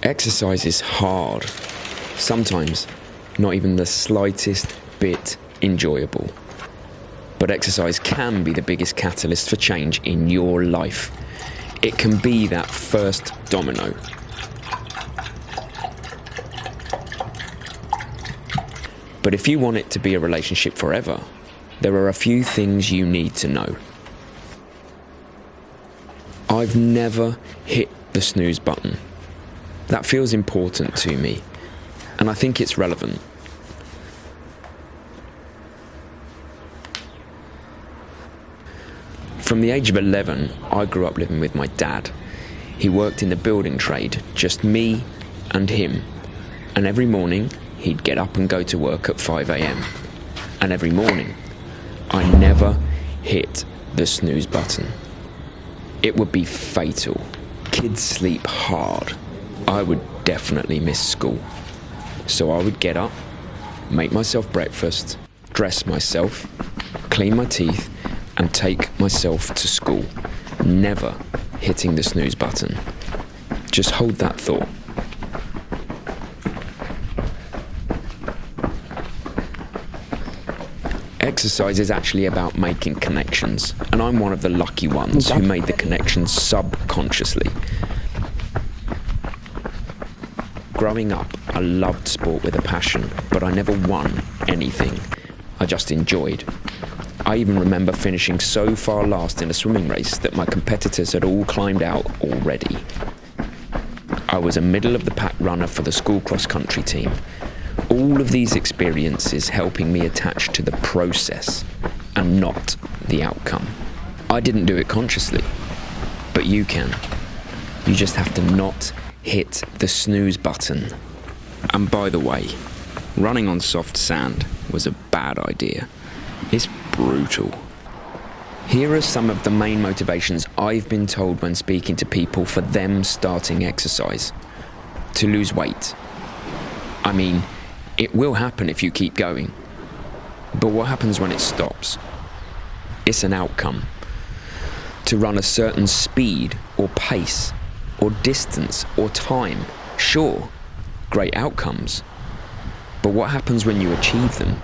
Exercise is hard. Sometimes not even the slightest bit enjoyable. But exercise can be the biggest catalyst for change in your life. It can be that first domino. But if you want it to be a relationship forever, there are a few things you need to know. I've never hit the snooze button. That feels important to me, and I think it's relevant. From the age of 11, I grew up living with my dad. He worked in the building trade, just me and him. And every morning, he'd get up and go to work at 5 a.m. And every morning, I never hit the snooze button. It would be fatal. Kids sleep hard. I would definitely miss school. So I would get up, make myself breakfast, dress myself, clean my teeth, and take myself to school, never hitting the snooze button. Just hold that thought. Exercise is actually about making connections, and I'm one of the lucky ones who made the connections subconsciously. Growing up, I loved sport with a passion, but I never won anything. I just enjoyed. I even remember finishing so far last in a swimming race that my competitors had all climbed out already. I was a middle-of-the-pack runner for the school cross-country team. All of these experiences helping me attach to the process and not the outcome. I didn't do it consciously, but you can. You just have to not hit the snooze button. And by the way, running on soft sand was a bad idea. It's brutal. Here are some of the main motivations I've been told when speaking to people for them starting exercise. To lose weight. I mean, it will happen if you keep going. But what happens when it stops? It's an outcome. To run a certain speed or pace or distance or time, sure, great outcomes. But what happens when you achieve them?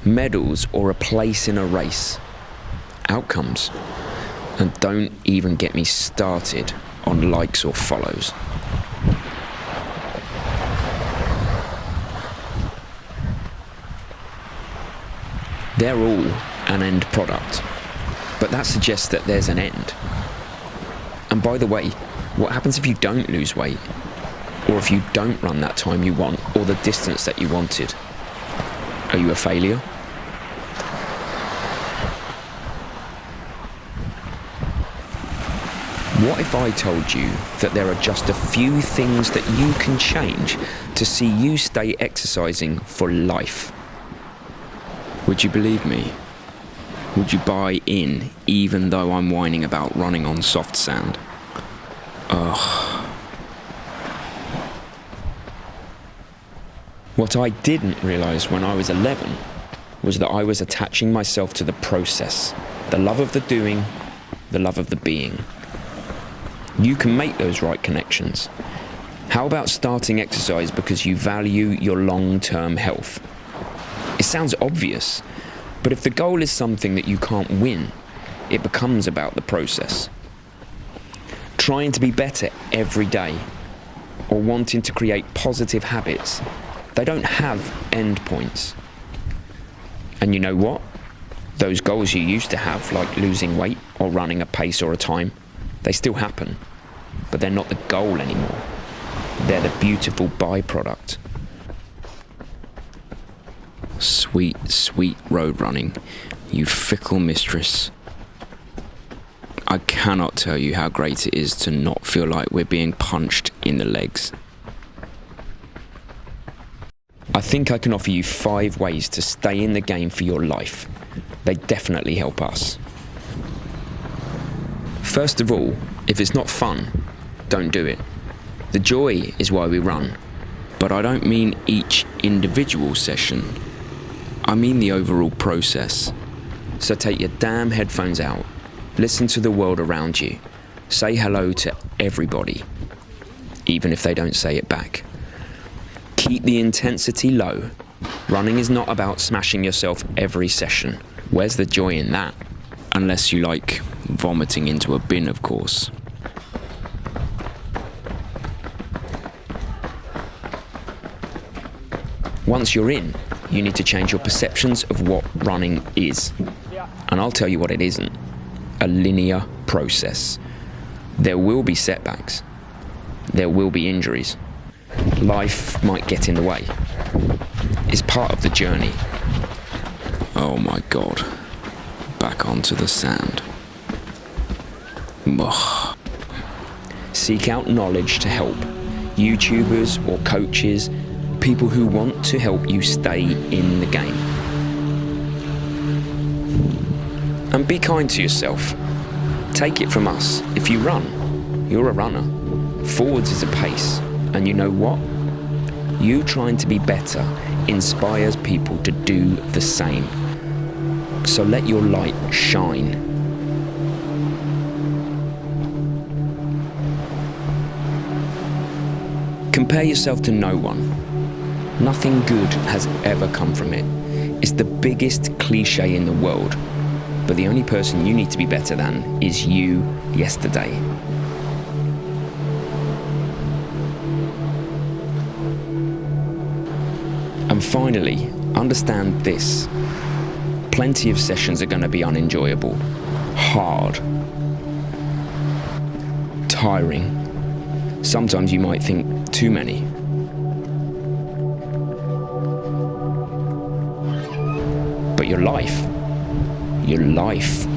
Medals or a place in a race. Outcomes. And don't even get me started on likes or follows. They're all an end product, but that suggests that there's an end. And by the way, what happens if you don't lose weight? Or if you don't run that time you want or the distance that you wanted? Are you a failure? What if I told you that there are just a few things that you can change to see you stay exercising for life? Would you believe me? Would you buy in even though I'm whining about running on soft sand? Ugh. What I didn't realise when I was 11 was that I was attaching myself to the process, the love of the doing, the love of the being. You can make those right connections. How about starting exercise because you value your long-term health? It sounds obvious, but if the goal is something that you can't win, it becomes about the process. Trying to be better every day, or wanting to create positive habits, they don't have endpoints. And you know what? Those goals you used to have, like losing weight or running a pace or a time, they still happen, but they're not the goal anymore. They're the beautiful byproduct. Sweet, sweet road running, you fickle mistress. I cannot tell you how great it is to not feel like we're being punched in the legs. I think I can offer you 5 ways to stay in the game for your life. They definitely help us. First of all, if it's not fun, don't do it. The joy is why we run. But I don't mean each individual session. I mean the overall process. So take your damn headphones out. Listen to the world around you. Say hello to everybody. even if they don't say it back. Keep the intensity low. Running is not about smashing yourself every session. Where's the joy in that? Unless you like vomiting into a bin, of course. Once you're in, you need to change your perceptions of what running is. And I'll tell you what it isn't. A linear process. There will be setbacks. There will be injuries. Life might get in the way. It's part of the journey. Oh my God. Back onto the sand. Ugh. Seek out knowledge to help. YouTubers or coaches, people who want to help you stay in the game. And be kind to yourself. Take it from us. If you run, you're a runner. Forwards is a pace. And you know what? You trying to be better inspires people to do the same. So let your light shine. Compare yourself to no one. Nothing good has ever come from it. It's the biggest cliche in the world. But the only person you need to be better than is you yesterday. And finally, understand this. Plenty of sessions are going to be unenjoyable, hard, tiring. Sometimes you might think too many. But your life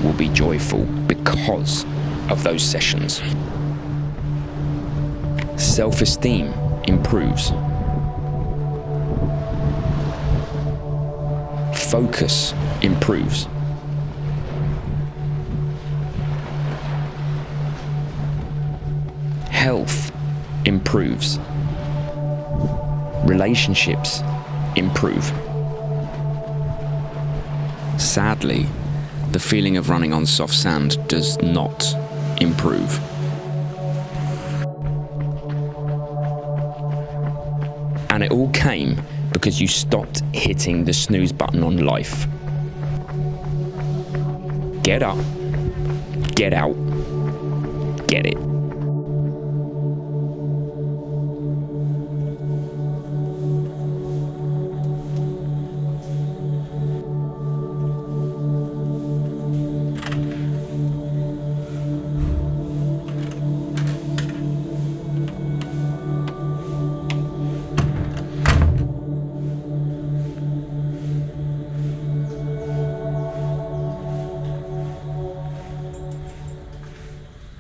will be joyful because of those sessions. Self-esteem improves. Focus improves. Health improves. Relationships improve. Sadly, the feeling of running on soft sand does not improve. And it all came because you stopped hitting the snooze button on life. Get up, get out, get it.